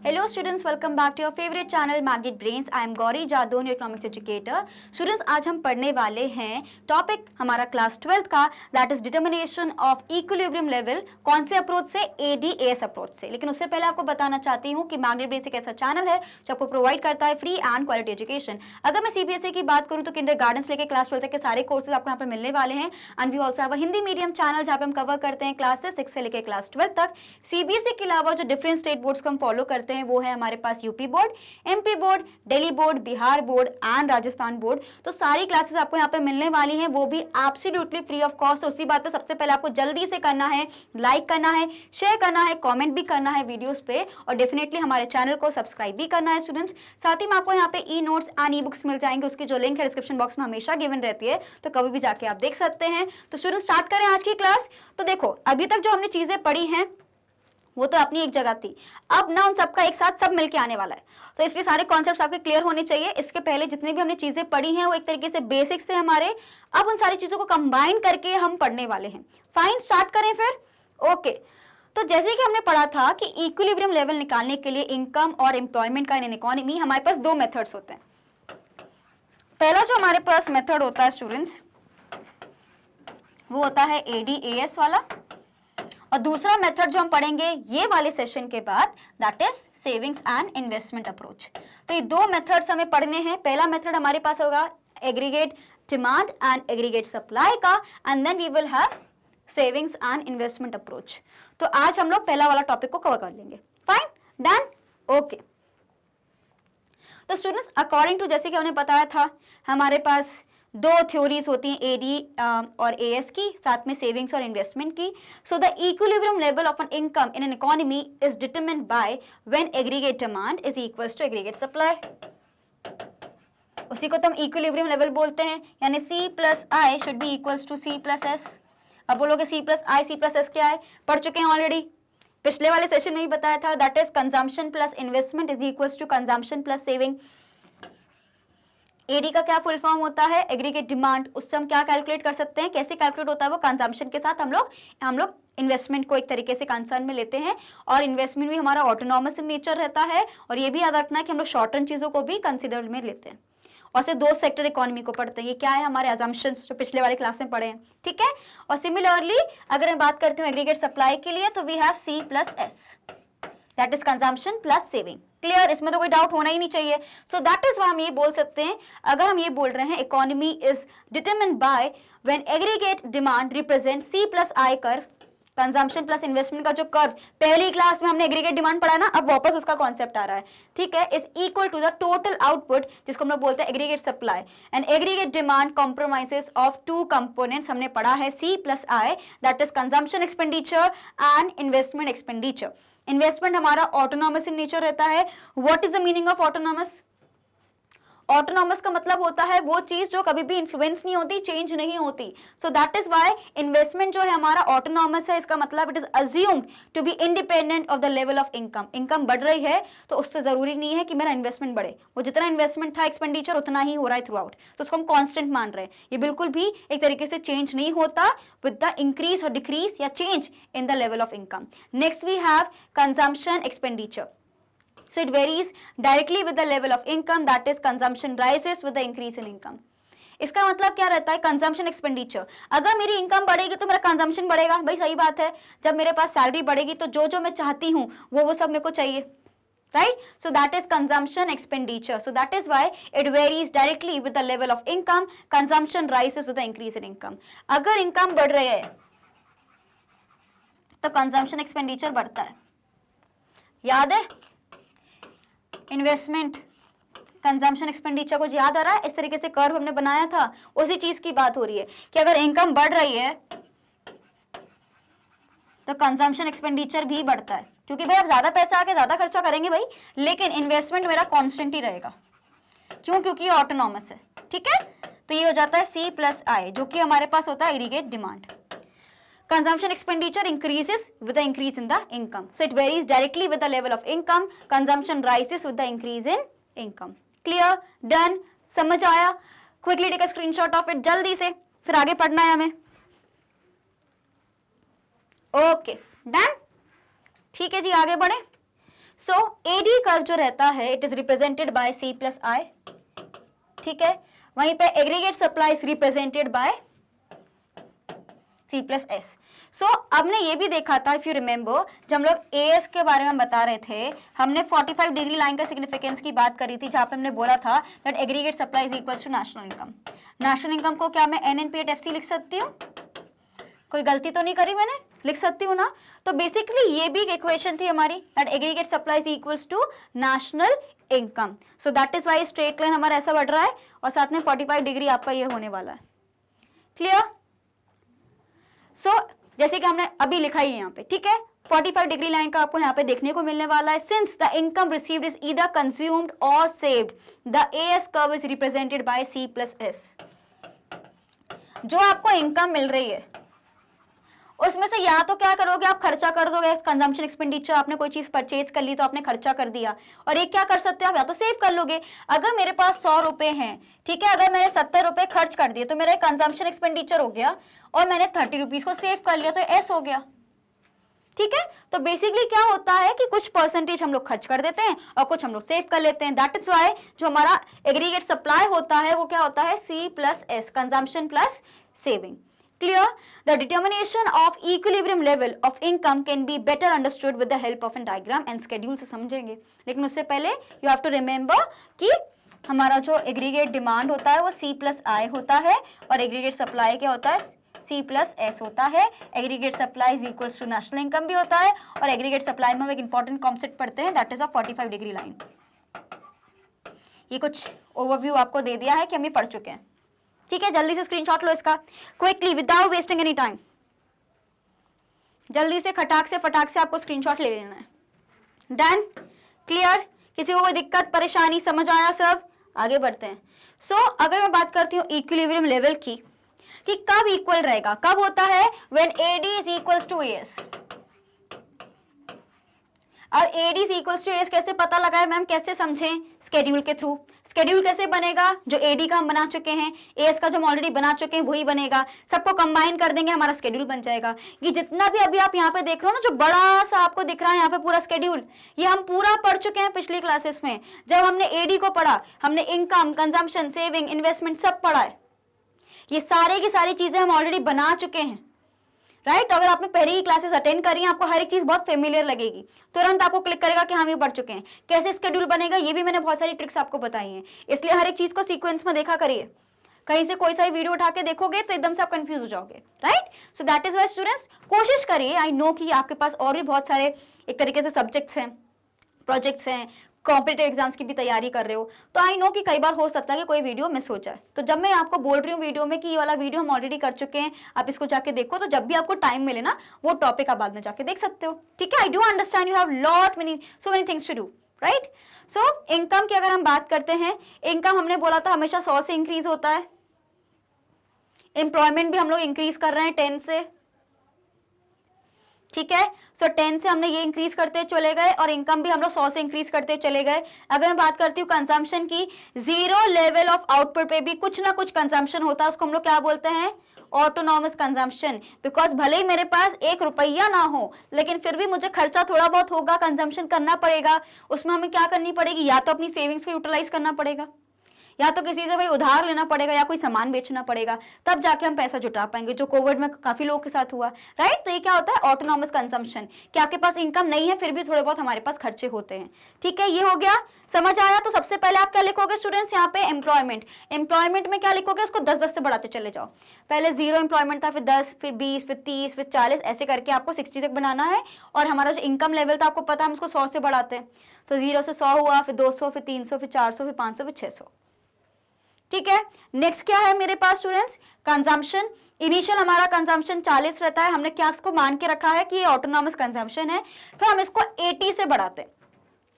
Hello students, welcome back to your favorite channel Magnet Brains. I am Gauri Jadon, your economics educator. Students, आज हम पढ़ने वाले हैं topic हमारा class 12th का, that is determination of equilibrium level. कौन से अप्रोच से? ADAS अप्रोच से. लेकिन उससे पहले आपको बताना चाहती हूँ कि मैग्नेट ब्रेन्स एक ऐसा चैनल है जो आपको प्रोवाइड करता है फ्री एंड क्वालिटी एजुकेशन. अगर मैं CBSE की बात करूँ तो किंडरगार्टन से लेकर क्लास 12 तक के सारे कोर्सेज आपको यहाँ पर मिलने वाले हैं. And we also have a Hindi medium channel जहाँ पे हम कवर करते हैं क्लासेस 6 से लेकर क्लास 12 तक. CBSE के अलावा जो डिफरेंट स्टेट बोर्ड्स को हम फॉलो करते हैं वो है हमारे पास UP board, MP board, Delhi board, Bihar board and Rajasthan board. तो सारी क्लासेस आपको यहाँ पे मिलने वाली हैं, वो भी एब्सोल्युटली फ्री ऑफ कॉस्ट. तो उसी बात पे सबसे पहले आपको जल्दी से करना है, लाइक करना है, शेयर करना है, कमेंट भी करना है वीडियोस पे, और डेफिनेटली हमारे चैनल को सब्सक्राइब भी करना है स्टूडेंट्स. साथ ही में आपको यहाँ पे e notes and e books मिल जाएंगे, उसकी जो लिंक है डिस्क्रिप्शन बॉक्स में हमेशा गिवन रहती है, तो कभी भी जाके आप देख सकते हैं. तो स्टूडेंट्स स्टार्ट करें आज की क्लास. तो देखो अभी तक जो हमने चीजें पढ़ी हैं वो तो अपनी एक जगह थी, अब ना उन सबका एक साथ सब मिलके आने वाला है. तो इसलिए सारे कॉन्सेप्ट्स आपके क्लियर होने चाहिए. इसके पहले जितने भी हमने चीजें पढ़ी हैं वो एक तरीके से बेसिक्स थे हमारे, अब उन सारी चीजों को कंबाइन करके हम पढ़ने वाले हैं. फाइन, स्टार्ट करें फिर. ओके तो जैसे कि हमने पढ़ा था कि इक्विलिब्रियम लेवल निकालने के लिए इनकम और एम्प्लॉयमेंट का इन इकोनॉमी हमारे पास दो मेथड्स होते हैं. पहला जो हमारे पास मेथड होता है स्टूडेंट्स वो होता है ADAS वाला, और दूसरा मेथड जो हम पढ़ेंगे ये वाले सेशन के बाद that is savings and investment approach. तो ये दो मेथड्स हमें पढ़ने हैं. पहला मेथड हमारे पास होगा aggregate demand and aggregate supply का, and then we will have savings and investment approach. तो आज हम लोग पहला वाला टॉपिक को कवर कर लेंगे. Fine, done, okay. तो स्टूडेंट्स अकॉर्डिंग टू जैसे कि हमने बताया था हमारे पास दो थ्योरीज होती हैं AD और AS की, साथ में सेविंग्स और इन्वेस्टमेंट की. So the equilibrium level of an income in an economy is determined by when aggregate demand is equals to aggregate supply. उसी को तो हम इक्विलिब्रियम लेवल बोलते हैं, यानी C plus I should be equals to C plus S. अब बोलोगे C plus I C plus S क्या है? पढ़ चुके हैं ऑलरेडी, पिछले वाले सेशन में ही बताया था. That is consumption plus investment is equals to consumption plus saving. AD का क्या फुल फॉर्म होता है? Aggregate demand. उससे हम क्या कैलकुलेट कर सकते हैं? कैसे कैलकुलेट होता है वो? कंजम्पशन के साथ हम लोग इन्वेस्टमेंट को एक तरीके से कंसर्न में लेते हैं, और इन्वेस्टमेंट भी हमारा ऑटोनॉमस इन नेचर रहता है. और ये भी याद रखना है कि हम लोग शॉर्ट टर्म चीजों को भी कंसिडर में लेते हैं. और सिर्फ दो सेक्टर इकोनॉमी को पढ़ते हैं. ये क्या है? हमारे अजम्पशंस जो पिछले वाले क्लास में पढ़े हैं, ठीक है. और सिमिलरली अगर मैं बात करती हूँ एग्रीगेट सप्लाई के लिए, तो we have C plus S, that is consumption plus saving. Clear? इसमें तो कोई डाउट होना ही नहीं चाहिए. सो दैट इज हम ये बोल सकते हैं, अगर हम ये बोल रहे हैं economy is determined by when aggregate demand represent C plus I curve, consumption plus investment का जो कर्व पहली क्लास में हमने एग्रीगेट डिमांड पढ़ा ना, अब वापस उसका कॉन्सेप्ट आ रहा है, ठीक है, is equal to the total output, जिसको हम लोग बोलते हैं aggregate supply. And aggregate demand compromises of two components. हमने पढ़ा है C plus I, that is consumption expenditure and investment expenditure. Investment हमारा ऑटोनॉमस इन नेचर रहता है. What is the meaning of autonomous? Autonomous का मतलब होता है वो चीज जो कभी भी इन्फ्लुएंस नहीं होती, चेंज नहीं होती. So that is why investment जो है हमारा ऑटोनॉमस है. इसका मतलब it is assumed to be independent of the level of income. Income बढ़ रही है तो उससे जरूरी नहीं है कि मेरा इन्वेस्टमेंट बढ़े. वो जितना इन्वेस्टमेंट था एक्सपेंडिचर उतना ही हो रहा है थ्रू आउट, तो उसको हम कॉन्स्टेंट मान रहे हैं. ये बिल्कुल भी एक तरीके से चेंज नहीं होता विद द इंक्रीज और डिक्रीज या change in the level of income. Next we have consumption expenditure. So it varies directly with the level of income, that is consumption rises with the increase in income. इसका मतलब क्या रहता है? Consumption expenditure. अगर मेरी income बढ़ेगी तो मेरा कंजम्पशन बढ़ेगा. भाई सही बात है, जब मेरे पास सैलरी बढ़ेगी तो जो जो मैं चाहती हूँ वो सब मेरे को चाहिए, right. So that is consumption expenditure. So that is why it varies directly with the level of income. Consumption rises with the increase in income. अगर इनकम बढ़ रही है तो कंजम्पशन एक्सपेंडिचर बढ़ता है. याद है इन्वेस्टमेंट कंजम्पशन एक्सपेंडिचर को याद आ रहा है? इस तरीके से कर्व हमने बनाया था, उसी चीज की बात हो रही है कि अगर इनकम बढ़ रही है तो कंजम्पशन एक्सपेंडिचर भी बढ़ता है, क्योंकि भाई आप ज्यादा पैसा आके ज्यादा खर्चा करेंगे भाई, लेकिन इन्वेस्टमेंट मेरा कांस्टेंट ही रहेगा. क्यों? क्योंकि ये ऑटोनॉमस है, ठीक है. तो ये हो जाता है C प्लस I, जो कि हमारे पास होता है aggregate demand. Consumption expenditure increases with the increase in the income. So it varies directly with the level of income. Consumption rises with the increase in income. Clear? Done? समझ आया? Quickly take a screenshot of it. जल्दी से, फिर आगे पढ़ना है हमें. Okay, done? ठीक है जी, आगे बढ़े. सो एडी कर्व जो रहता है it is represented by C plus I, ठीक है। वहीं पे aggregate supply is represented by C plus S. So हमने ये भी देखा था, इफ यू रिमेंबर, जब हम लोग एएस के बारे में बता रहे थे, हमने 45 डिग्री लाइन का सिग्निफिकेंस की बात करी थी, जहां पे हमने बोला था that aggregate supply is equals to national income. National income को क्या मैं NNP/FC लिख सकती हूँ? कोई गलती तो नहीं करी मैंने? लिख सकती हूँ ना? तो बेसिकली ये भी एक इक्वेशन थी हमारी, that aggregate supply is equals to national income. So that is why straight line हमारा ऐसा बढ़ रहा है और साथ में 45 डिग्री आपका ये होने वाला है। क्लियर? सो जैसे कि हमने अभी लिखा ही है यहाँ पे, ठीक है, 45 डिग्री लाइन का आपको यहाँ पे देखने को मिलने वाला है। Since the income received is either consumed और saved, the AS curve is represented by C plus S. जो आपको इनकम मिल रही है उसमें से या तो क्या करोगे, आप खर्चा कर दोगे, कंजम्पशन एक्सपेंडिचर, आपने कोई चीज परचेज कर ली तो आपने खर्चा कर दिया, और एक क्या कर सकते हो आप, या तो सेव कर लोगे। अगर मेरे पास 100 रुपए हैं, ठीक है, अगर मैंने 70 रुपए खर्च कर दिए तो मेरा कंजम्पशन एक्सपेंडिचर हो गया, और मैंने 30 रुपीज को सेव कर लिया तो एस हो गया, ठीक है। तो बेसिकली क्या होता है कि कुछ परसेंटेज हम लोग खर्च कर देते हैं और कुछ हम लोग सेव कर लेते हैं। दैट इज वाई जो हमारा एग्रीगेट सप्लाई होता है वो क्या होता है, C plus S, consumption plus saving. Clear? The determination of equilibrium level of income can be better understood with the help of a diagram and schedule से समझेंगे। लेकिन उससे पहले you have to remember कि हमारा जो एग्रीगेट डिमांड होता है वो C प्लस आई होता है और एग्रीगेट सप्लाई क्या होता है, C प्लस एस होता है। Aggregate supply is equals to national income भी होता है, और एग्रीगेट सप्लाई में हम एक इंपॉर्टेंट कॉन्सेप्ट पढ़ते हैं, that is of 45 degree line. ये कुछ ओवरव्यू आपको दे दिया है कि हम ये पढ़ चुके हैं, ठीक है। जल्दी से स्क्रीनशॉट लो इसका quickly without wasting any time. जल्दी से खटाक से आपको स्क्रीनशॉट ले लेना है। डन? क्लियर? किसी को कोई दिक्कत परेशानी, समझ आया सब? आगे बढ़ते हैं। सो अगर मैं बात करती हूँ इक्विलिब्रियम लेवल की, कि कब इक्वल रहेगा, कब होता है, when AD is equals to AS. अब AD is equals to AS कैसे पता लगाए मैम, कैसे समझें? स्केड्यूल के थ्रू। स्केड्यूल कैसे बनेगा, जो एडी का हम बना चुके हैं, एएस का जो हम ऑलरेडी बना चुके हैं वही बनेगा, सबको कंबाइन कर देंगे, हमारा स्केड्यूल बन जाएगा। ये जितना भी अभी आप यहाँ पे देख रहे हो ना, जो बड़ा सा आपको दिख रहा है यहाँ पे पूरा स्केड्यूल, ये हम पूरा पढ़ चुके हैं पिछली क्लासेस में। जब हमने एडी को पढ़ा, हमने इनकम, कंजम्पशन, सेविंग, इन्वेस्टमेंट सब पढ़ा है। ये सारे की सारी चीजें हम ऑलरेडी बना चुके हैं, राइट? तो अगर आपने पहले ही क्लासेस अटेंड करी हैं, आपको हर एक चीज बहुत फेमिलियर लगेगी, तुरंत आपको क्लिक करेगा कि हम ये पढ़ चुके हैं। कैसे स्केड्यूल बनेगा ये भी मैंने बहुत सारी ट्रिक्स आपको बताई हैं, इसलिए हर एक चीज को सीक्वेंस में देखा करिए। कहीं से कोई सा वीडियो उठा के देखोगे तो एकदम से आप कंफ्यूज हो जाओगे, right? So that is why students कोशिश करिए, आई नो कि आपके पास और भी बहुत सारे एक तरीके से सब्जेक्ट्स हैं, प्रोजेक्ट्स हैं, कॉम्पिटिटिव एग्जाम्स की भी तैयारी कर रहे हो, तो आई नो कि कई बार हो सकता है कि कोई वीडियो मिस हो जाए। तो जब मैं आपको बोल रही हूँ वीडियो में कि ये वाला वीडियो हम ऑलरेडी कर चुके हैं, आप इसको जाके देखो, तो जब भी आपको टाइम मिले ना, वो टॉपिक आप बाद में जाके देख सकते हो, ठीक है। I do understand you have so many things to do, right? So income की अगर हम बात करते हैं, इनकम हमने बोला था हमेशा 100 से इंक्रीज होता है। एम्प्लॉयमेंट भी हम लोग इंक्रीज कर रहे हैं 10 से, ठीक है। सो 10 से हमने ये इंक्रीज करते चले गए, और इनकम भी हम लोग 100 से इंक्रीज करते चले गए। अगर मैं बात करती हूँ कंजम्पशन की, जीरो लेवल ऑफ आउटपुट पे भी कुछ ना कुछ कंजम्पशन होता है, उसको हम लोग क्या बोलते हैं, ऑटोनॉमस कंजम्पशन। बिकॉज भले ही मेरे पास 1 रुपया ना हो, लेकिन फिर भी मुझे खर्चा थोड़ा बहुत होगा, कंजम्पशन करना पड़ेगा, उसमें हमें क्या करनी पड़ेगी, या तो अपनी सेविंग्स को यूटिलाइज करना पड़ेगा, या तो किसी से भाई उधार लेना पड़ेगा, या कोई सामान बेचना पड़ेगा, तब जाके हम पैसा जुटा पाएंगे, जो कोविड में काफी लोगों के साथ हुआ, राइट? तो ये क्या होता है, ऑटोनॉमस कंजम्पशन, कि आपके पास इनकम नहीं है फिर भी थोड़े बहुत हमारे पास खर्चे होते हैं, ठीक है। ये हो गया, समझ आया? तो सबसे पहले आप क्या लिखोगे स्टूडेंट्स यहाँ पे, एम्प्लॉयमेंट। एम्प्लॉयमेंट में क्या लिखोगे, उसको 10-10 से बढ़ाते चले जाओ। पहले 0 एम्प्लॉयमेंट था, फिर 10, फिर 20, फिर 30, फिर 40, ऐसे करके आपको 60 तक बनाना है। और हमारा जो इनकम लेवल था आपको पता है हम उसको 100 से बढ़ाते हैं, तो 0 से 100 हुआ, फिर 200, फिर 300, फिर 400, फिर 500, फिर 600, ठीक है। नेक्स्ट क्या है मेरे पास स्टूडेंट्स, कंजम्पशन। इनिशियल हमारा कंजम्पशन 40 रहता है, हमने क्या इसको मान के रखा है कि ये ऑटोनॉमस कंजम्पशन है, फिर हम इसको 80 से बढ़ाते हैं।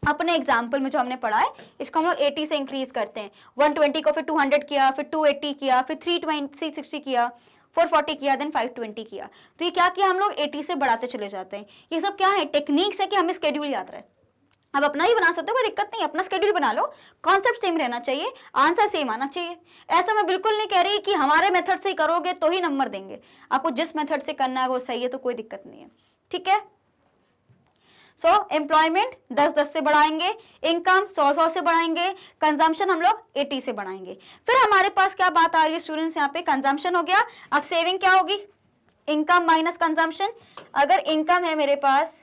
अपने एग्जाम्पल में जो हमने पढ़ा है, इसको हम लोग 80 से इंक्रीज करते हैं। 120 को फिर 200 किया, फिर 280 किया, फिर 360 किया, 440 किया, देन 520 किया। तो ये क्या किया, हम लोग 80 से बढ़ाते चले जाते हैं। ये सब क्या है, टेक्निक्स है कि हमें स्केड्यूल याद रहे। अब अपना ही बना सकते हो, कोई दिक्कत नहीं, अपना स्केड्यूल बना लो, कॉन्सेप्ट सेम रहना चाहिए, आंसर सेम आना चाहिए। ऐसा मैं बिल्कुल नहीं कह रही कि हमारे मेथड से ही करोगे तो ही नंबर देंगे, आपको जिस मेथड से करना है वो सही है, तो कोई दिक्कत नहीं है, ठीक है। सो एम्प्लॉयमेंट 10-10 से बढ़ाएंगे, इनकम 100-100 से बढ़ाएंगे, कंजम्पशन हम लोग 80 से बढ़ाएंगे। फिर हमारे पास क्या बात आ रही है स्टूडेंट्स, यहाँ पे कंजम्पशन हो गया। अब सेविंग क्या होगी, इनकम माइनस कंजम्पशन। अगर इनकम है मेरे पास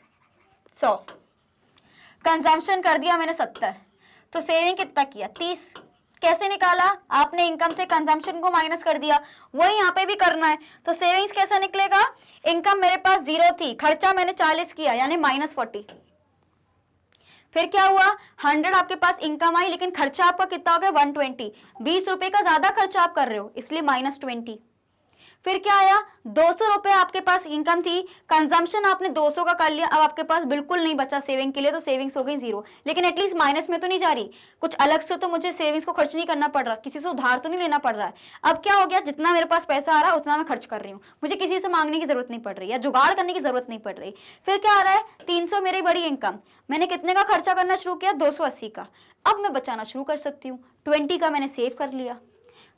100, कंजम्पशन कर दिया मैंने 70, तो सेविंग कितना किया 30। कैसे निकाला, आपने इनकम से कंजम्पशन को माइनस कर दिया, वही यहाँ पे भी करना है। तो सेविंग्स कैसा निकलेगा, इनकम मेरे पास 0 थी, खर्चा मैंने 40 किया यानी -40। फिर क्या हुआ, 100 आपके पास इनकम आई लेकिन खर्चा आपका कितना हो गया 120, 20 रुपए का ज्यादा खर्चा आप कर रहे हो इसलिए -20। फिर क्या आया, 200 रुपए आपके पास इनकम थी, कंजम्पशन आपने 200 का कर लिया, अब आपके पास बिल्कुल नहीं बचा सेविंग के लिए, तो सेविंग्स हो गई 0। लेकिन एटलीस्ट माइनस में तो नहीं जा रही, कुछ अलग से तो मुझे सेविंग्स को खर्च नहीं करना पड़ रहा, किसी से उधार तो नहीं लेना पड़ रहा है। अब क्या हो गया, जितना मेरे पास पैसा आ रहा है उतना मैं खर्च कर रही हूँ, मुझे किसी से मांगने की जरूरत नहीं पड़ रही या जुगाड़ करने की जरूरत नहीं पड़ रही। फिर क्या आ रहा है, 300 मेरी बड़ी इनकम, मैंने कितने का खर्चा करना शुरू किया 280 का, अब मैं बचाना शुरू कर सकती हूँ, 20 का मैंने सेव कर लिया।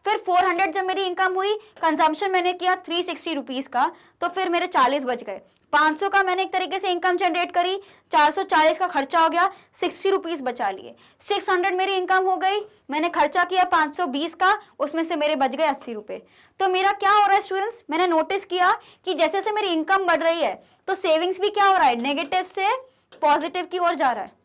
फिर 400 जब मेरी इनकम हुई, कंजम्पशन मैंने किया 360 रुपीज का, तो फिर मेरे 40 बच गए। 500 का मैंने एक तरीके से इनकम जनरेट करी, 440 का खर्चा हो गया, 60 रुपीज बचा लिए। 600 मेरी इनकम हो गई, मैंने खर्चा किया 520 का, उसमें से मेरे बच गए 80 रुपए। तो मेरा क्या हो रहा है स्टूडेंट्स, मैंने नोटिस किया कि जैसे जैसे मेरी इनकम बढ़ रही है तो सेविंग्स भी क्या हो रहा है, नेगेटिव से पॉजिटिव की ओर जा रहा है।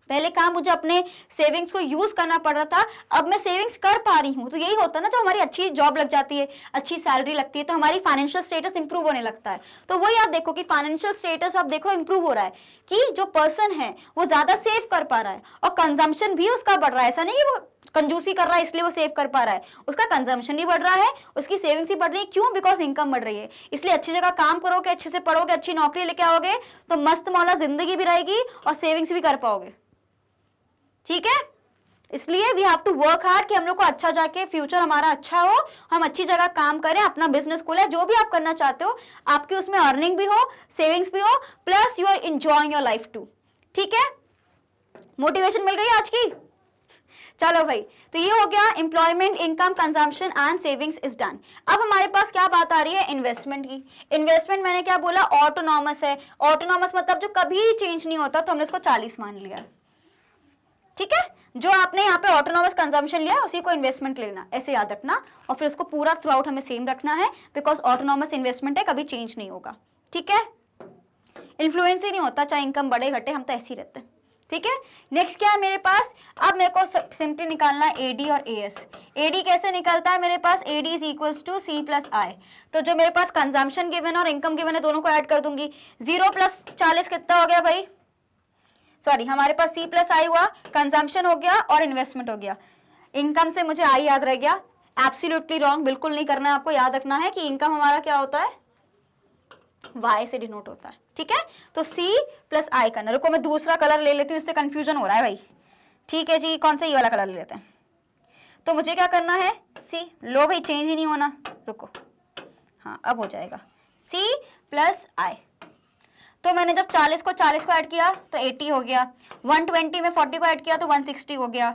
पहले काम मुझे अपने सेविंग्स को यूज करना पड़ रहा था, अब मैं सेविंग्स कर पा रही हूँ। तो यही होता है ना, जब हमारी अच्छी जॉब लग जाती है, अच्छी सैलरी लगती है, तो हमारी फाइनेंशियल स्टेटस इंप्रूव होने लगता है। तो वही आप देखो कि फाइनेंशियल स्टेटस आप देखो इंप्रूव हो रहा है कि जो पर्सन है वो ज्यादा सेव कर पा रहा है और कंजम्पशन भी उसका बढ़ रहा है। ऐसा नहीं कि वो कंजूसी कर रहा है इसलिए वो सेव कर पा रहा है, उसका कंजम्पशन भी बढ़ रहा है, उसकी सेविंग्स भी बढ़ रही है। क्यों, बिकॉज इनकम बढ़ रही है। इसलिए अच्छी जगह काम करोगे, अच्छे से पढ़ोगे, अच्छी नौकरी लेके आओगे तो मस्त मौला जिंदगी भी रहेगी और सेविंग्स भी कर पाओगे। ठीक है, इसलिए we have to work hard कि हम लोग को अच्छा जाके फ्यूचर हमारा अच्छा हो, हम अच्छी जगह काम करें, अपना बिजनेस खोले, जो भी आप करना चाहते हो आपकी उसमें अर्निंग भी हो, सेविंग्स भी हो, plus you are enjoying your life too. ठीक है, मोटिवेशन मिल गई आज की। चलो भाई, तो ये हो गया employment, income, consumption and savings is done. अब हमारे पास क्या बात आ रही है, इन्वेस्टमेंट की। इन्वेस्टमेंट मैंने क्या बोला, ऑटोनॉमस है। ऑटोनॉमस मतलब जो कभी चेंज नहीं होता, तो हमने इसको 40 मान लिया। ठीक है, जो आपने यहाँ पे ऑटोनॉमस कंजम्पशन लिया उसी को इन्वेस्टमेंट लेना, ऐसे याद रखना, और फिर उसको पूरा थ्रू आउट हमें सेम रखना है, बिकॉज ऑटोनॉमस इन्वेस्टमेंट है, कभी चेंज नहीं होगा। ठीक है, इन्फ्लुएंस ही नहीं होता, चाहे इनकम बढ़े घटे, हम तो ऐसे ही रहते हैं। ठीक है, नेक्स्ट क्या है मेरे पास, अब मेरे को सिंपली निकालना है एडी और एएस। एडी कैसे निकलता है मेरे पास, AD is equals to C plus I. तो जो मेरे पास कंजम्पशन गिवन और इनकम गिवन है दोनों को ऐड कर दूंगी। 0 + 40 कितना हो गया भाई, सॉरी हमारे पास सी प्लस आई हुआ, कंजम्पशन हो गया और इन्वेस्टमेंट हो गया। इनकम से मुझे आई याद रह गया, एब्सोल्युटली रॉन्ग, बिल्कुल नहीं करना है, आपको याद रखना है कि इनकम हमारा क्या होता है, वाई से डिनोट होता है। ठीक है, तो सी प्लस आई करना। रुको मैं दूसरा कलर ले लेती हूँ, इससे कंफ्यूजन हो रहा है भाई। ठीक है जी, कौन सा, ये वाला कलर ले लेते हैं। तो मुझे क्या करना है, सी, लो भाई चेंज ही नहीं होना, रुको, हाँ अब हो जाएगा, सी प्लस आई। तो मैंने जब 40 को ऐड किया तो 80 हो गया, 120 में 40 को ऐड किया तो 160 हो गया,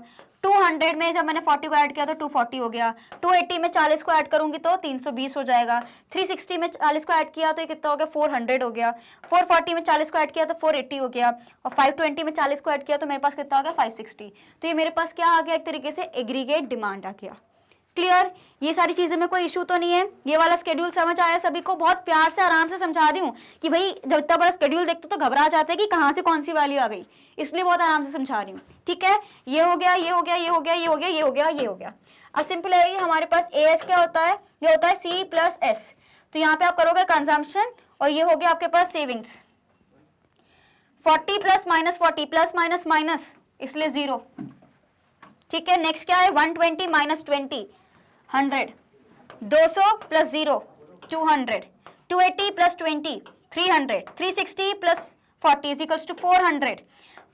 200 में जब मैंने 40 को ऐड किया तो 240 हो गया, 280 में 40 को ऐड करूंगी तो 320 हो जाएगा, 360 में 40 को ऐड किया तो ये कितना हो गया 400 हो गया, 440 में 40 को ऐड किया तो 480 हो गया, और 520 में 40 को ऐड किया तो मेरे पास कितना हो गया 560। तो ये मेरे पास क्या आ गया, एक तरीके से एग्रीगेट डिमांड आ गया। क्लियर, ये सारी चीजें में कोई इशू तो नहीं है, ये वाला स्केड्यूल समझ आया सभी को, बहुत प्यार से आराम से समझा दी हूँ कि भाई जब इतना बड़ा स्केड्यूल देखते तो घबरा जाते हैं कि कहाँ से कौन सी वैल्यू आ गई, इसलिए बहुत आराम से समझा रही हूँ। ठीक है, ये हो गया, ये हो गया, ये हो गया, ये हो गया, ये हो गया, ये हो गया। अब सिंपल है, हमारे पास एएस क्या होता है, ये होता है सी प्लस एस। तो यहाँ पे आप करोगे कंजम्पशन और ये हो गया आपके पास सेविंग्स, 40 + -40 प्लस माइनस माइनस, इसलिए 0। ठीक है, नेक्स्ट क्या है, 120 - 20 100, 200 + 0 200, 280 + 20 300, 360 + 40 is equals to 400,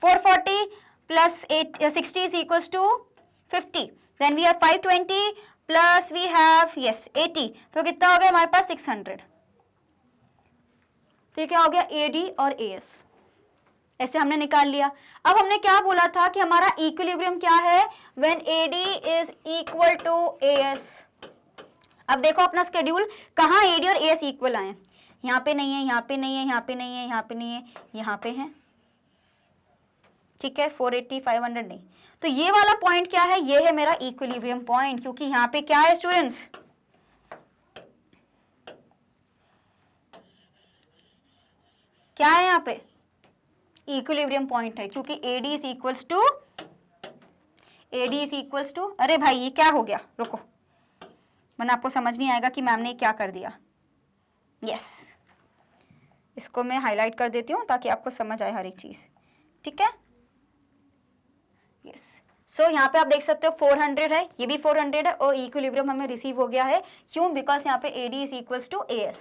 440 + 60 is equals to 50, then we have 520 plus we have yes 80, तो कितना हो गया हमारे पास 600। तो ये क्या हो गया, एडी और एएस, ऐसे हमने निकाल लिया। अब हमने क्या बोला था कि हमारा इक्विलिब्रियम क्या है, when AD is equal to AS. अब देखो अपना स्केड्यूल, कहाँ एडी और एएस इक्वल आए, यहाँ पे नहीं है, यहाँ पे नहीं है, यहाँ पे नहीं है, यहाँ पे नहीं है, यहाँ पे है। ठीक है, 480 500 नहीं, तो ये वाला पॉइंट क्या है, ये है मेरा इक्विलिब्रियम पॉइंट, क्योंकि यहाँ पे क्या है स्टूडेंट्स, क्या है यहाँ पे इक्विलिब्रियम पॉइंट है, क्योंकि AD इज इक्वल्स टू अरे भाई ये क्या हो गया, रुको, मैंने आपको समझ नहीं आएगा कि मैम ने क्या कर दिया। यस, इसको मैं हाईलाइट कर देती हूँ ताकि आपको समझ आए हर एक चीज, ठीक है। यस, सो यहाँ पे आप देख सकते हो 400 है, ये भी 400 है, और इक्विलिब्रियम हमें रिसीव हो गया है, क्यों, बिकॉज यहाँ पे AD is equals to AS।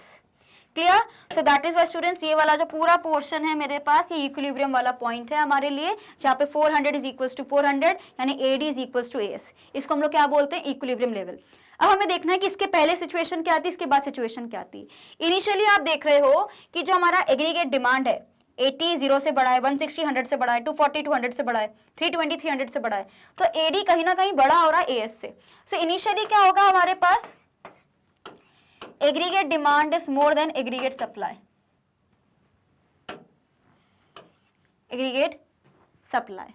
Clear, so that is why students ये वाला जो पूरा पोर्शन है मेरे पास, ये इक्विलिब्रियम वाला पॉइंट है हमारे लिए, जहाँ पे 400 इज इक्वल्स टू 400, यानी AD is equals to AS। इसको हम लोग क्या बोलते हैं, इक्विलिब्रियम लेवल। अब हमें देखना है कि इसके पहले सिचुएशन क्या आती है, इसके बाद सिचुएशन क्या आती है। इनिशियली आप देख रहे हो कि जो हमारा एग्रीगेट डिमांड है 80 0 से बड़ा है, 160 100 से बड़ा है, 240 200 से बड़ा है, 320 300 से बड़ा है, तो AD कहीं ना कहीं बड़ा हो रहा है AS से। सो इनिशियली क्या होगा हमारे पास, aggregate demand is more than aggregate supply, aggregate supply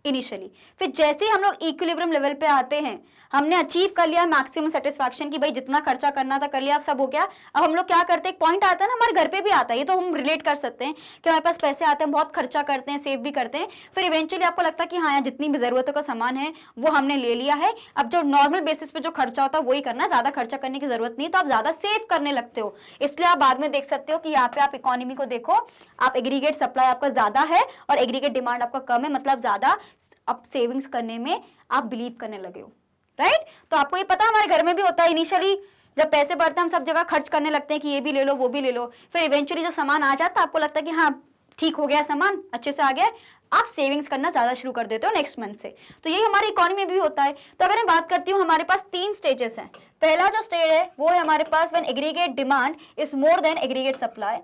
initially. फिर जैसे ही हम लोग इक्विलिब्रियम लेवल पे आते हैं, हमने अचीव कर लिया मैक्सिमम सेटिस्फैक्शन की भाई जितना खर्चा करना था कर लिया, अब सब हो गया। अब हम लोग क्या करते हैं, एक पॉइंट आता है ना, हमारे घर पे भी आता है, ये तो हम रिलेट कर सकते हैं कि हमारे पास पैसे आते हैं, बहुत खर्चा करते हैं, सेव भी करते हैं, फिर इवेंचुअली आपको लगता है कि हाँ यार जितनी भी जरूरतों का सामान है वो हमने ले लिया है, अब जो नॉर्मल बेसिस पे जो खर्चा होता है वही करना है, ज्यादा खर्चा करने की जरूरत नहीं, तो आप ज्यादा सेव करने लगते हो। इसलिए आप बाद में देख सकते हो कि यहाँ पे आप इकोनॉमी को देखो, आप एग्रीगेट सप्लाई आपका ज्यादा है और एग्रीगेट डिमांड आपका कम है, मतलब ज्यादा आप सेविंग्स करने में आप बिलीव करने लगे हो, राइट। तो आपको ये पता हमारे घर में भी होता है, इनिशियली जब पैसे बढ़ते हैं हम सब जगह खर्च करने लगते हैं कि ये भी ले लो वो भी ले लो, फिर इवेंचुअली जो सामान आ जाता है आपको लगता है कि हाँ ठीक हो गया, सामान अच्छे से आ गया, आप सेविंग्स करना ज्यादा शुरू कर देते हो नेक्स्ट मंथ से। तो ये हमारी इकोनॉमी में भी होता है। तो अगर मैं बात करती हूँ, हमारे पास 3 स्टेजेस हैं। पहला जो स्टेज है वो है हमारे पास when aggregate demand is more than aggregate supply.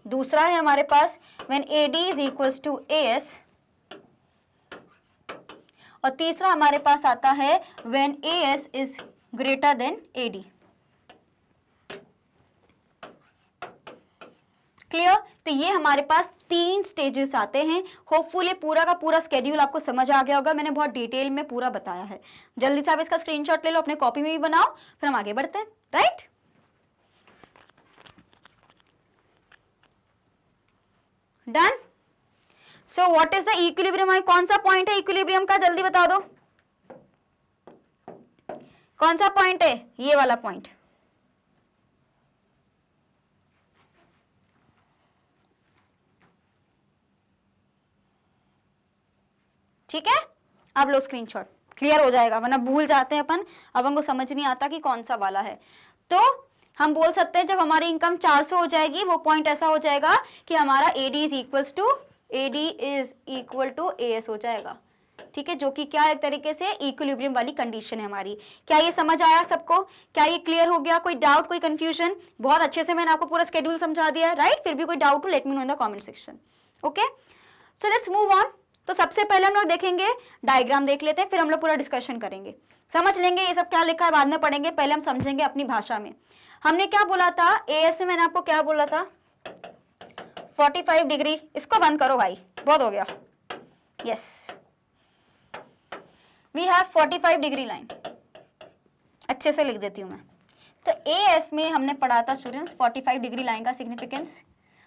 दूसरा है हमारे पास when AD is equals to AS, और तीसरा हमारे पास आता है when AS is greater than AD। Clear, तो ये हमारे पास 3 स्टेजेस आते हैं। होपफुली पूरा का पूरा स्केड्यूल आपको समझ आ गया होगा, मैंने बहुत डिटेल में पूरा बताया है। जल्दी से आप इसका स्क्रीनशॉट ले लो, अपने कॉपी में भी बनाओ, फिर हम आगे बढ़ते हैं, right. Done. So what is the equilibrium, कौन सा पॉइंट है इक्विलिब्रियम का, जल्दी बता दो कौन सा पॉइंट है, ये वाला पॉइंट। ठीक है, अब लो स्क्रीनशॉट, क्लियर हो जाएगा, वरना भूल जाते हैं अपन को समझ नहीं आता कि कौन सा वाला है। तो हम बोल सकते हैं जब हमारी इनकम 400 हो जाएगी, वो पॉइंट ऐसा हो जाएगा कि हमारा AD is equal to AS हो जाएगा। ठीक है, जो कि क्या एक तरीके से इक्विलिब्रियम वाली कंडीशन है हमारी। क्या ये समझ आया सबको, क्या ये क्लियर हो गया, कोई डाउट कोई कंफ्यूजन? बहुत अच्छे से मैंने आपको पूरा स्केड्यूल समझा दिया है, राइट। फिर भी कोई डाउट हो let me know in the comment section. Okay, so let's move on. तो सबसे पहले हम लोग देखेंगे, डायग्राम देख लेते हैं, फिर हम लोग पूरा डिस्कशन करेंगे, समझ लेंगे ये सब क्या लिखा है, बाद में पढ़ेंगे, पहले हम समझेंगे अपनी भाषा में। हमने क्या बोला था, AS में मैंने आपको क्या बोला था, 45 डिग्री। इसको बंद करो भाई, बहुत हो गया। Yes, we have 45 degree line, अच्छे से लिख देती हूं मैं। तो AS में हमने पढ़ा था स्टूडेंट्स 45 डिग्री लाइन का सिग्निफिकेंस,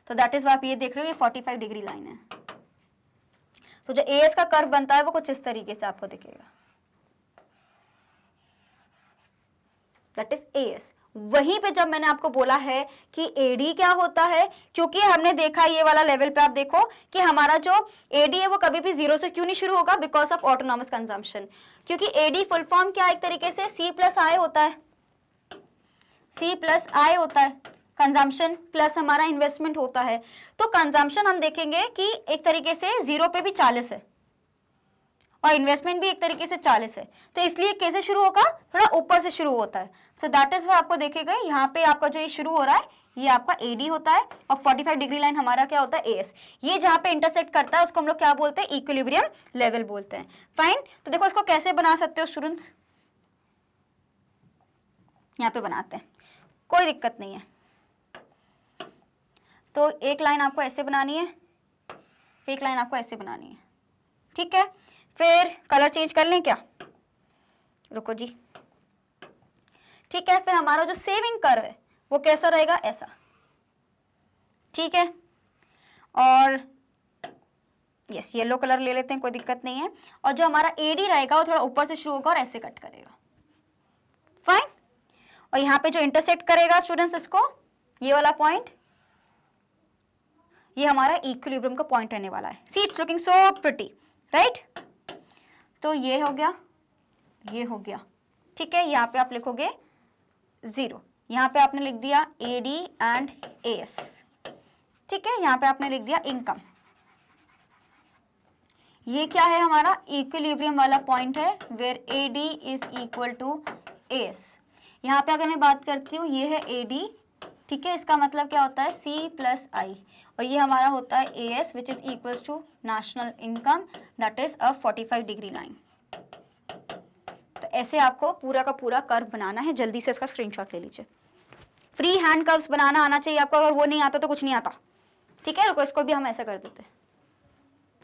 तो दैट इज आप ये देख रहे हो, ये 45 डिग्री लाइन है। तो जो AS का कर्व बनता है वो कुछ इस तरीके से आपको दिखेगा, दैट इज AS। वहीं पे जब मैंने आपको बोला है कि AD क्या होता है, क्योंकि हमने देखा ये वाला लेवल पे आप देखो कि हमारा जो AD है वो कभी भी 0 से क्यों नहीं शुरू होगा, बिकॉज ऑफ ऑटोनॉमस कंजम्पशन। क्योंकि AD फुल फॉर्म क्या एक तरीके से C+I होता है, C+I होता है, कंजम्पशन प्लस हमारा इन्वेस्टमेंट होता है। तो कंजम्पशन हम देखेंगे कि एक तरीके से 0 पे भी 40 है और इन्वेस्टमेंट भी एक तरीके से 40 है, तो इसलिए कैसे शुरू होगा, थोड़ा ऊपर से शुरू होता है। सो दैट इज वो आपको देखेगा, यहाँ पे आपका जो ये शुरू हो रहा है ये आपका AD होता है, और 45 डिग्री लाइन हमारा क्या होता है, AS। ये जहाँ पे इंटरसेक्ट करता है उसको हम लोग क्या बोलते हैं, इक्विलिब्रियम लेवल बोलते हैं। फाइन, तो देखो इसको कैसे बना सकते हो स्टूडेंट्स, यहाँ पे बनाते हैं, कोई दिक्कत नहीं है। तो एक लाइन आपको ऐसे बनानी है, एक लाइन आपको ऐसे बनानी है, ठीक है, फिर कलर चेंज कर लें क्या, रुको जी, ठीक है। फिर हमारा जो सेविंग कर्व है वो कैसा रहेगा, ऐसा, ठीक है। और यस, येलो कलर ले लेते हैं, कोई दिक्कत नहीं है। और जो हमारा एडी रहेगा वो थोड़ा ऊपर से शुरू होगा और ऐसे कट करेगा, फाइन। और यहाँ पे जो इंटरसेक्ट करेगा स्टूडेंट्स इसको, ये वाला पॉइंट, ये हमारा इक्विलिब्रियम का पॉइंट रहने वाला है। See it's looking so pretty, right. तो ये हो गया, ये हो गया, ठीक है। यहाँ पे आप लिखोगे 0, यहाँ पे आपने लिख दिया AD एंड AS, ठीक है। यहाँ पे आपने लिख दिया इनकम। ये क्या है, हमारा इक्विलिब्रियम वाला पॉइंट है, where AD is equal to AS। यहाँ पे अगर मैं बात करती हूँ, ये है AD, ठीक है। इसका मतलब क्या होता है, C प्लस I, और ये हमारा होता है AS which is equals to national income, that is a 45 degree line. तो ऐसे आपको पूरा का पूरा कर्व बनाना है। जल्दी से इसका स्क्रीनशॉट ले लीजिए। फ्री हैंड कर्व्स बनाना आना चाहिए आपको, अगर वो नहीं आता तो कुछ नहीं आता, ठीक है। रुको, इसको भी हम ऐसा कर देते हैं,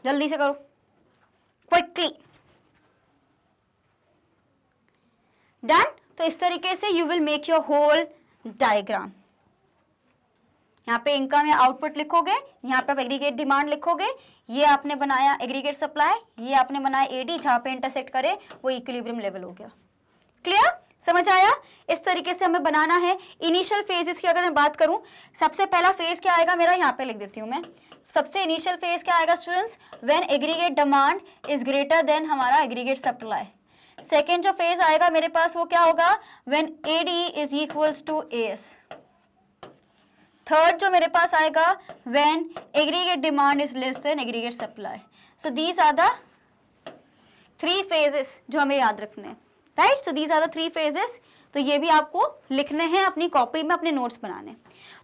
जल्दी से करो, क्विकली, डन। तो इस तरीके से you will make your whole diagram. यहाँ पे इनकम या आउटपुट लिखोगे, यहाँ पे आप एग्रीगेट डिमांड लिखोगे, ये आपने बनाया एग्रीगेट सप्लाई, ये आपने बनाया एडी, जहाँ पे इंटरसेक्ट करे वो इक्विलिब्रियम लेवल हो गया। क्लियर, समझ आया। इस तरीके से हमें बनाना है। इनिशियल फेजेस की अगर मैं बात करूं, सबसे पहला फेज क्या आएगा मेरा, यहाँ पे लिख देती हूँ मैं। सबसे इनिशियल फेज क्या आएगा students, when aggregate demand is greater than हमारा एग्रीगेट सप्लाई। सेकेंड जो फेज आएगा मेरे पास वो क्या होगा, when AD is equals to AS. Third जो मेरे पास आएगा, when aggregate demand is less than aggregate supply. So these are the 3 phases जो हमें याद रखने हैं, right. So these are the 3 phases। तो ये भी आपको लिखने हैं अपनी कॉपी में, अपने नोट्स बनाने।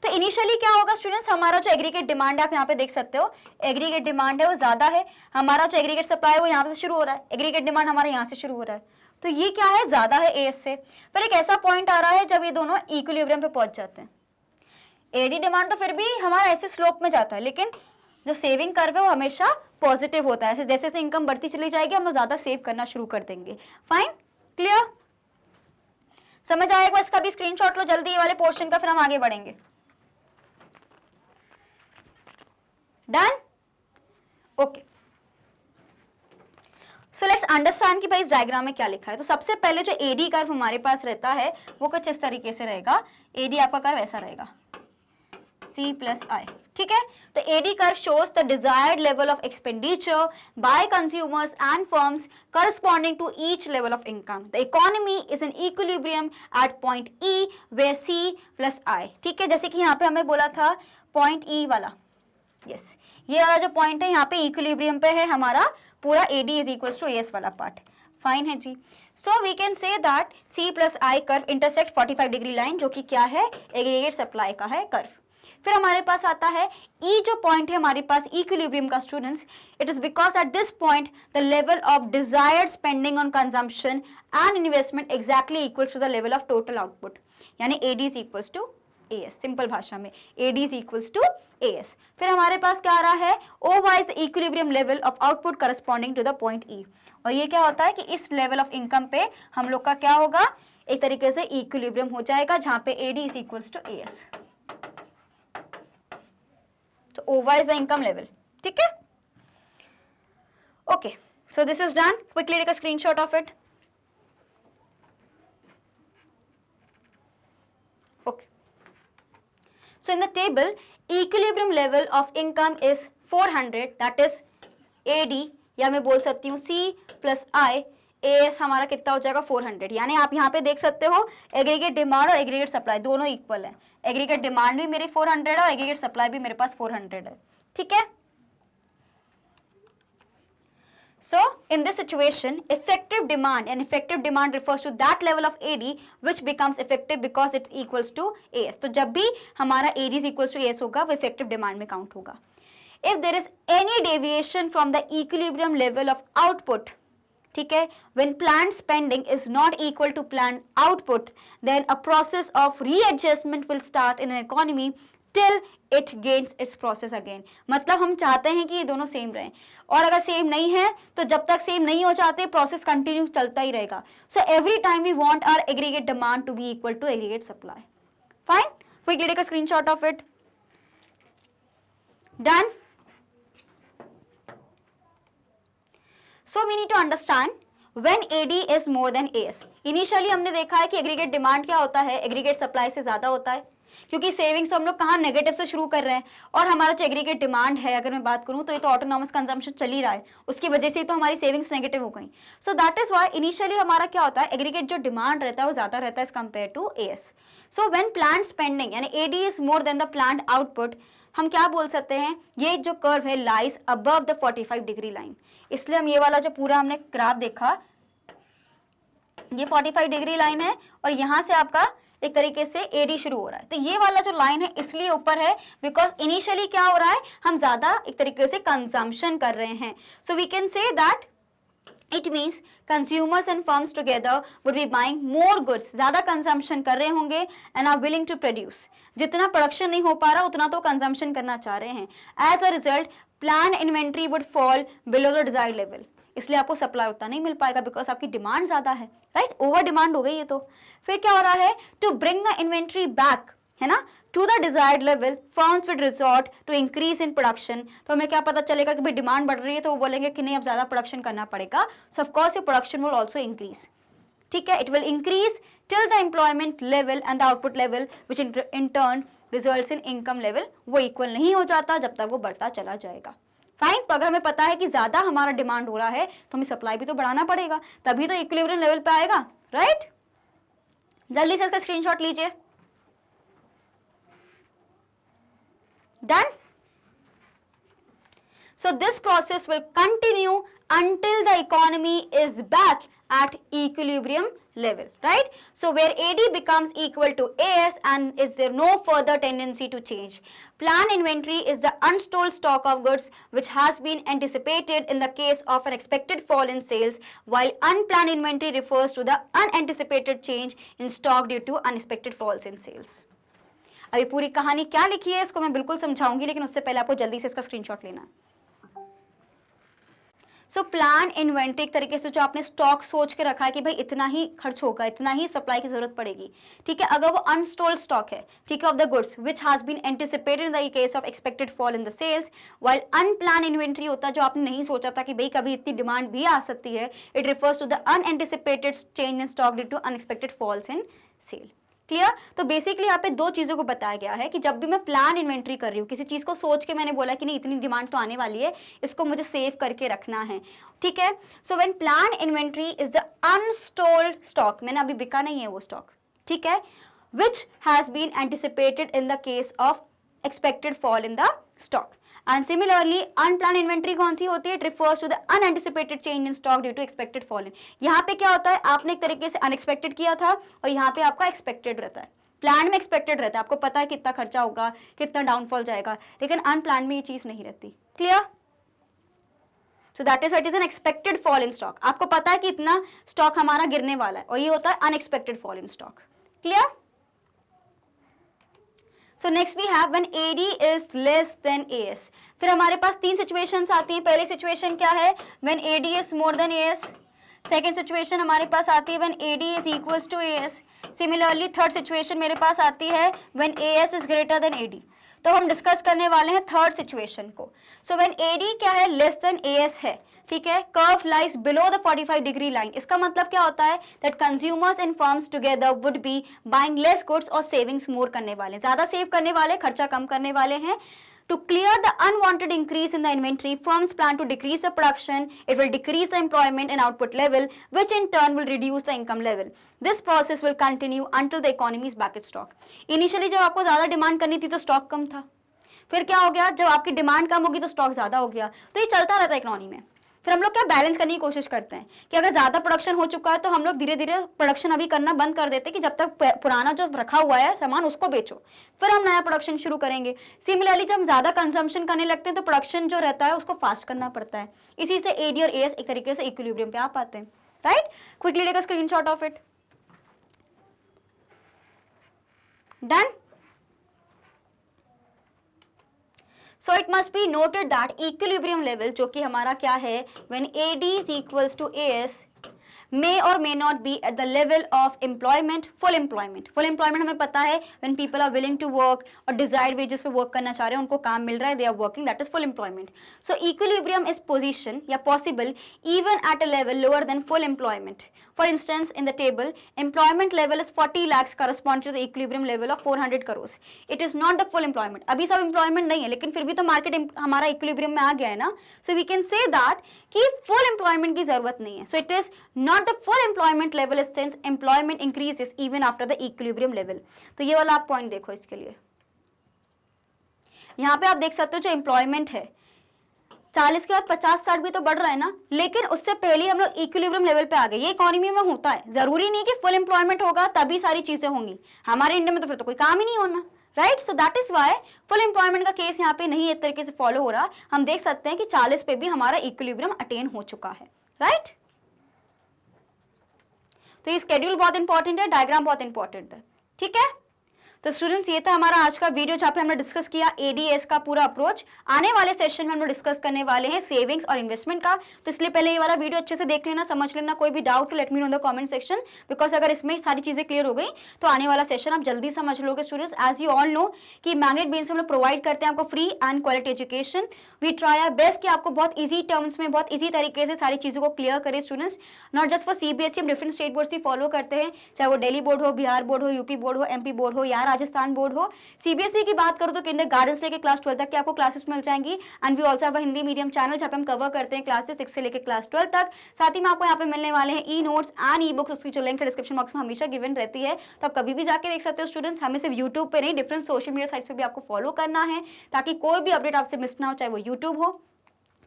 तो इनिशियली क्या होगा स्टूडेंट्स, हमारा जो एग्रीगेट डिमांड है, आप यहाँ पे देख सकते हो, एग्रीगेट डिमांड है वो ज्यादा है, हमारा जो एग्रीगेट सप्लाई है वो यहाँ से शुरू हो रहा है, एग्रीगेट डिमांड हमारा यहाँ से शुरू हो रहा है। तो ये क्या है, ज्यादा है एएस से। फिर एक ऐसा पॉइंट आ रहा है जब ये दोनों इक्विलिब्रियम पे पहुंच जाते हैं। एडी डिमांड तो फिर भी हमारा ऐसे स्लोप में जाता है, लेकिन जो सेविंग कर्व है वो हमेशा पॉजिटिव होता है। ऐसे जैसे जैसे इनकम बढ़ती चली जाएगी हम ज्यादा सेव करना शुरू कर देंगे। फाइन, क्लियर, समझ आएगा। इसका भी स्क्रीनशॉट लो जल्दी, ये वाले पोर्शन का, फिर हम आगे बढ़ेंगे। Done, okay. So let's understand कि भाई इस डायग्राम में क्या लिखा है। तो सबसे पहले जो एडी कर्व हमारे पास रहता है वो कुछ इस तरीके से रहेगा। एडी आपका कर्व ऐसा रहेगा, C plus I, ठीक है। तो AD curve shows the desired level of expenditure by consumers and firms corresponding to each level of income. The economy is in equilibrium at point E where C plus I, ठीक है। जैसे कि यहाँ पे हमें बोला था point E वाला, yes, ये वाला जो point है यहाँ पे equilibrium पे है हमारा पूरा AD is equals to AS वाला पार्ट। फाइन है जी। So we can say that C plus I curve intersect 45 degree line, जो कि क्या है, एग्रीगेट सप्लाई का है कर्व। फिर हमारे पास आता है ई जो पॉइंट है हमारे पास इक्विलिब्रियम का students, it is because at this point the level of desired spending on consumption and investment exactly equal to the level of total output, यानी AD is equals to AS. Simple भाषा में AD is equals to AS. फिर हमारे पास क्या आ रहा है, O Y is the equilibrium level of output corresponding to the point E. और ये क्या होता है कि इस लेवल ऑफ इनकम पे हम लोग का क्या होगा, एक तरीके से इक्विलिब्रियम हो जाएगा, जहां पे AD is equals to AS. So OY is the income level, ठीक है। Okay, so this is done. Quickly take a screenshot of it. Okay. So in the table, equilibrium level of income is 400. That is AD, या मैं बोल सकती हूँ C plus I, AS हमारा कितना हो जाएगा 400। यानी आप यहाँ पे देख सकते हो एग्रीगेट डिमांड और एग्रीगेट सप्लाई दोनों इक्वल है। एग्रीगेट डिमांड भी मेरी 400 है और एग्रीगेट सप्लाई भी मेरे पास 400 है, ठीक है। So in this situation, effective demand, and effective demand refers to that level of AD which becomes effective because it's equals to AS. तो जब भी हमारा AD is equals to AS होगा वो effective demand में count होगा। If there is any deviation from the equilibrium level of output, ठीक है, when planned spending is not equal to planned output, then a process of readjustment will start in an economy till it gains it's process again. मतलब हम चाहते हैं कि ये दोनों same रहें, और अगर सेम नहीं है तो जब तक सेम नहीं हो जाते प्रोसेस कंटिन्यू चलता ही रहेगा। So every time we want our aggregate demand to be equal to aggregate supply. Fine, quickly take a screenshot of it. Done. So we need to understand when AD is more than AS। Initially हमने देखा है कि aggregate demand क्या होता है, aggregate supply से ज्यादा होता है, क्योंकि सेविंग्स तो हम लोग कहाँ नेगेटिव से शुरू कर रहे हैं, और हमारा जो एग्रीगेट डिमांड है अगर मैं बात करूँ तो ये तो ऑटोनॉमस कंजम्पशन चल ही रहा है, उसकी वजह से तो हमारी सेविंग्स नेगेटिव हो गई। So that is why initially हमारा क्या होता है, एग्रीगेट जो डिमांड रहता है वो ज्यादा रहता है as compare to S. So when planned spending यानी AD is more than the planned output, हम क्या बोल सकते हैं, ये जो कर्व है lies above the 45 degree line. इसलिए हम ये वाला जो पूरा हमने ग्राफ देखा, ये 45 डिग्री लाइन है और यहां से आपका एक तरीके से एडी शुरू हो रहा है, तो ये वाला जो लाइन है इसलिए ऊपर है बिकॉज इनिशियली क्या हो रहा है, हम ज्यादा एक तरीके से कंजम्पशन कर रहे हैं। So we can say that it means consumers and firms together would be buying more goods, ज्यादा कंजम्पशन कर रहे होंगे and are willing to produce. जितना प्रोडक्शन नहीं हो पा रहा उतना तो कंजम्पशन करना चाह रहे हैं। As a result plan inventory would fall below the desired level, इसलिए आपको सप्लाई उतना नहीं मिल पाएगा बिकॉज आपकी डिमांड ज्यादा है, राइट, ओवर डिमांड हो गई है। तो फिर क्या हो रहा है, to bring the inventory back, है ना, to the desired level firms would resort to increase in production. तो हमें क्या पता चलेगा कि भाई डिमांड बढ़ रही है तो वो बोलेंगे कि नहीं अब ज्यादा प्रोडक्शन करना पड़ेगा, सो of course your production will also increase. ठीक है, it will increase till the employment level and the output level which in turn results in income level, वो इक्वल नहीं हो जाता जब तक वो बढ़ता चला जाएगा। फाइन, तो अगर हमें पता है कि ज्यादा हमारा डिमांड हो रहा है तो हमें सप्लाई भी तो बढ़ाना पड़ेगा, तभी तो इक्विलिब्रियम लेवल पे आएगा, राइट। जल्दी से इसका स्क्रीनशॉट लीजिए। Done. So this process will continue until the economy is back at equilibrium level, right? So where AD becomes equal to AS and is there no further tendency to change. Plan inventory is the unsold stock of goods which has been anticipated in the case of an expected fall in sales, while unplanned inventory refers to the unanticipated change in stock due to unexpected falls in sales. अभी पूरी कहानी क्या लिखी है इसको मैं बिल्कुल समझाऊंगी, लेकिन उससे पहले आपको जल्दी से इसका स्क्रीनशॉट लेना है। सो प्लान इन्वेंट्री एक तरीके से जो आपने स्टॉक सोच के रखा है कि भाई इतना ही खर्च होगा, इतना ही सप्लाई की जरूरत पड़ेगी, ठीक है, अगर वो अनस्टोल्ड स्टॉक है, ठीक है, of the goods which has been anticipated in the case of expected fall in the sales, while unplanned inventory होता है जो आपने नहीं सोचा था कि भाई कभी इतनी डिमांड भी आ सकती है, it refers to the unanticipated change in stock due to unexpected falls in sale. Clear. तो बेसिकली यहाँ पे दो चीजों को बताया गया है कि जब भी मैं प्लान इन्वेंट्री कर रही हूँ, किसी चीज को सोच के मैंने बोला कि नहीं इतनी डिमांड तो आने वाली है, इसको मुझे सेव करके रखना है, ठीक है। So when plan inventory is the unsold stock, मैंने अभी बिका नहीं है वो स्टॉक, ठीक है, which has been anticipated in the case of expected fall in the stock. And similarly unplan inventory कौन सी होती है, it refers to the unanticipated change in stock due to expected fall in. यहाँ पे क्या होता है, आपने एक तरीके से अनएक्सपेक्टेड किया था और यहाँ पे आपका एक्सपेक्टेड रहता है। प्लान में एक्सपेक्टेड रहता है, आपको पता है कितना खर्चा होगा, कितना डाउनफॉल जाएगा, लेकिन अनप्लान में ये चीज नहीं रहती। Clear. So that is it is an expected fall in stock, आपको पता है कि इतना स्टॉक हमारा गिरने वाला है, और ये होता है unexpected fall in stock. Clear. So next we have when AD is less than AS। फिर हमारे पास तीन सिचुएशंस आती हैं। पहली सिचुएशन क्या है, when AD is more than AS। Second situation हमारे पास आती है when AD is equals to AS। Similarly third situation मेरे पास आती है when AS is greater than AD। तो हम डिस्कस करने वाले हैं थर्ड सिचुएशन को। सो व्हेन AD क्या है, लेस देन AS है, ठीक है, curve lies below the 45 degree line. इसका मतलब क्या होता है, that consumers and firms together would be buying less goods और सेविंग्स मोर करने वाले, ज्यादा सेव करने वाले, खर्चा कम करने वाले हैं। To clear the unwanted increase in the inventory, firms plan to decrease the production. It will decrease the employment and output level, which in turn will reduce the income level. This process will continue until the economy is back at stock. Initially जब आपको ज्यादा demand करनी थी तो stock कम था, फिर क्या हो गया, जब आपकी डिमांड कम होगी तो स्टॉक ज्यादा हो गया, तो ये चलता रहता है इकोनॉमी में। फिर हम लोग क्या बैलेंस करने की कोशिश करते हैं कि अगर ज्यादा प्रोडक्शन हो चुका है तो हम लोग धीरे धीरे प्रोडक्शन अभी करना बंद कर देते हैं कि जब तक पुराना जो रखा हुआ है सामान उसको बेचो, फिर हम नया प्रोडक्शन शुरू करेंगे। सिमिलरली जब हम ज्यादा कंजम्पशन करने लगते हैं तो प्रोडक्शन जो रहता है उसको फास्ट करना पड़ता है। इसी से AD और AS एक तरीके से इक्विलिब्रियम पे आ पाते हैं, right. Quickly take a screenshot of it. Done. So it must be noted that equilibrium level जो कि हमारा क्या है, when AD is equals to AS may or may not be at the level of employment, full employment. Full employment हमें पता है when people are willing to work और desired wages पे work करना चाह रहे हैं, उनको काम मिल रहा है, they are working, that is full employment. So equilibrium is position या possible even at a level lower than full employment. For instance, in the table, employment level is 40 lakhs correspond to the equilibrium level of 400 crores. It is not the full employment. अभी सब employment नहीं है, लेकिन फिर भी तो market हमारा equilibrium में आ गया है ना. So we can say that कि full employment की जरूरत नहीं है. So it is not the full employment level since employment increases even after the equilibrium level. तो ये वाला आप point देखो इसके लिए. यहाँ पे आप देख सकते हो जो employment है 40 के बाद 50-60 भी तो बढ़ रहा है ना, लेकिन उससे पहले हम लोग इक्विलिब्रियम लेवल पे आ गए. ये इकोनॉमी में होता है, जरूरी नहीं कि फुल एम्प्लॉयमेंट होगा तभी सारी चीजें होंगी. हमारे इंडिया में तो फिर तो कोई काम ही नहीं होना, right. So that is why full employment का केस यहाँ पे नहीं एक तरीके से फॉलो हो रहा. हम देख सकते हैं कि 40 पे भी हमारा इक्विलिब्रियम अटेन हो चुका है, राइट. तो ये स्केड्यूल बहुत इंपॉर्टेंट है, डायग्राम बहुत इंपॉर्टेंट है, ठीक है. तो स्टूडेंट्स ये था हमारा आज का वीडियो जहाँ पे हमने डिस्कस किया एडीएस का पूरा अप्रोच. आने वाले सेशन में हम लोग डिस्कस करने वाले हैं सेविंग्स और इन्वेस्टमेंट का. तो इसलिए पहले ये वाला वीडियो अच्छे से देख लेना, समझ लेना. कोई भी doubt let me know in the comment section, because अगर इसमें सारी चीजें क्लियर हो गई तो आने वाला सेशन आप जल्दी समझ लोगे. Students as you all know कि मैग्नेट बेन्स हम लोग प्रोवाइड करते हैं आपको free and quality education. We try our best कि आपको बहुत ईजी टर्म्स में बहुत ईजी तरीके से सारी चीजों को क्लियर करें. Students not just for CBSE, हम डिफरेंट स्टेट बोर्ड्स भी फॉलो करते हैं, चाहे वो दिल्ली बोर्ड हो, बिहार बोर्ड हो, यूपी बोर्ड हो, एमपी बोर्ड हो या राजस्थान बोर्ड हो. सीबीएसई की बात करूं तो किंडरगार्टन से लेकर क्लास 12 तक की आपको क्लासेस मिल जाएंगी. And we also have a Hindi medium channel जहां पे हम कवर करते हैं क्लासेस 6 से लेकर क्लास 12 तक. साथ ही में आपको यहाँ पे मिलने वाले हैं e notes and e books, उसकी जो लिंक है डिस्क्रिप्शन बॉक्स में हमेशा गिवन रहती है, तो आप कभी भी जाके देख सकते हो. स्टूडेंट्स हमें सिर्फ यूट्यूब पे नहीं, डिफरेंट सोशल मीडिया साइट्स पे भी आपको फॉलो करना है ताकि कोई भी अपडेट आपसे मिस ना हो, चाहे वो यूट्यूब हो,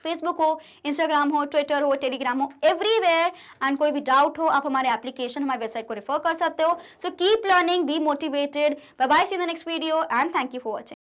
फेसबुक हो, इंस्टाग्राम हो, ट्विटर हो, टेलीग्राम हो, एवरीवेयर. एंड कोई भी डाउट हो आप हमारे एप्लीकेशन, हमारे वेबसाइट को रेफर कर सकते हो. So keep learning, be motivated. Bye bye, see you in the next video and thank you for watching.